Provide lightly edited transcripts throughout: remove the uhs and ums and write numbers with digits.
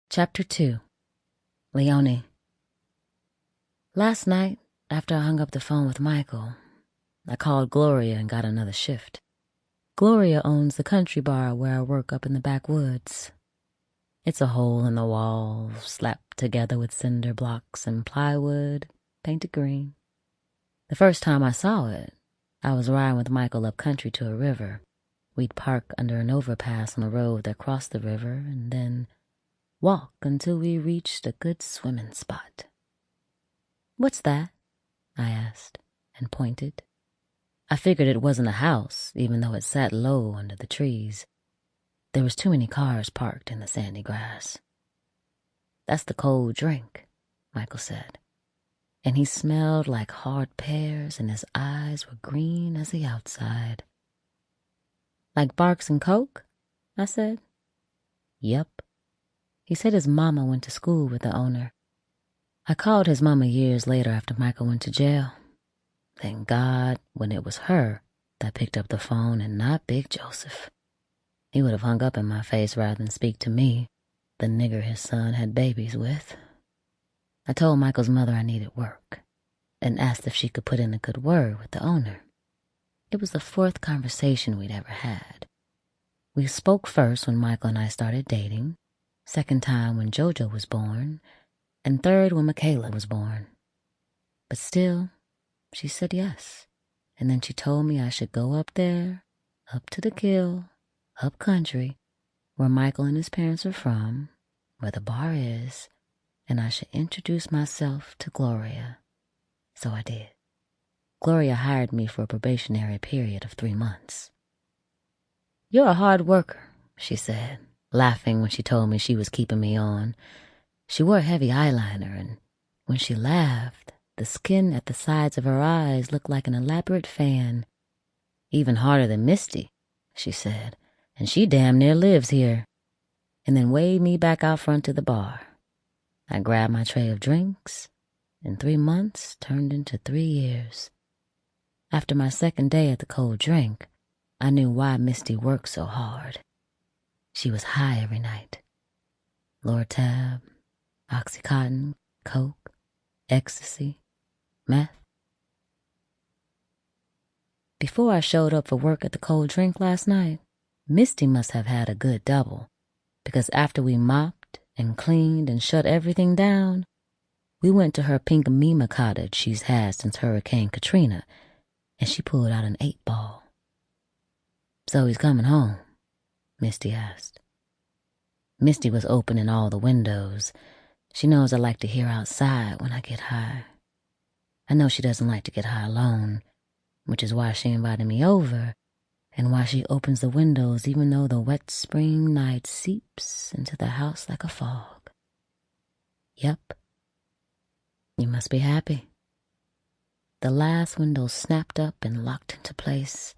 Chapter 2. Leonie. Last night, after I hung up the phone with Michael, I called Gloria and got another shift. Gloria owns the country bar where I work up in the backwoods. It's a hole in the wall, slapped together with cinder blocks and plywood, painted green. The first time I saw it, I was riding with Michael up country to a river. We'd park under an overpass on a road that crossed the river and then walk until we reached a good swimming spot. "What's that?" I asked, and pointed. I figured it wasn't a house, even though it sat low under the trees. There was too many cars parked in the sandy grass. "That's the cold drink," Michael said, and he smelled like hard pears and his eyes were green as the outside. "Like Barks and Coke?" I said. "Yep." He said his mama went to school with the owner. I called his mama years later after Michael went to jail. Thank God when it was her that picked up the phone and not Big Joseph. He would have hung up in my face rather than speak to me, the nigger his son had babies with. I told Michael's mother I needed work and asked if she could put in a good word with the owner. It was the fourth conversation we'd ever had. We spoke first when Michael and I started dating, second time when Jojo was born, and third when Michaela was born. But still, she said yes, and then she told me I should go up there, up to the kill, up country, where Michael and his parents are from, where the bar is, and I should introduce myself to Gloria. So I did. Gloria hired me for a probationary period of 3 months. "You're a hard worker," she said, laughing when she told me she was keeping me on. She wore heavy eyeliner, and when she laughed, the skin at the sides of her eyes looked like an elaborate fan. "Even harder than Misty," she said, "and she damn near lives here," and then waved me back out front to the bar. I grabbed my tray of drinks, and 3 months turned into 3 years. After my second day at the cold drink, I knew why Misty worked so hard. She was high every night. Lortab, Oxycontin, Coke, ecstasy, meth. Before I showed up for work at the cold drink last night, Misty must have had a good double, because after we mopped and cleaned and shut everything down, we went to her pink Mima cottage she's had since Hurricane Katrina, and she pulled out an 8-ball. "So he's coming home?" Misty asked. Misty was opening all the windows. She knows I like to hear outside when I get high. I know she doesn't like to get high alone, which is why she invited me over and why she opens the windows even though the wet spring night seeps into the house like a fog. "Yep. You must be happy." The last window snapped up and locked into place,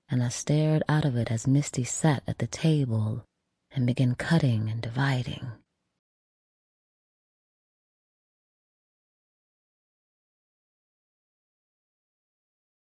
and I stared out of it as Misty sat at the table and began cutting and dividing.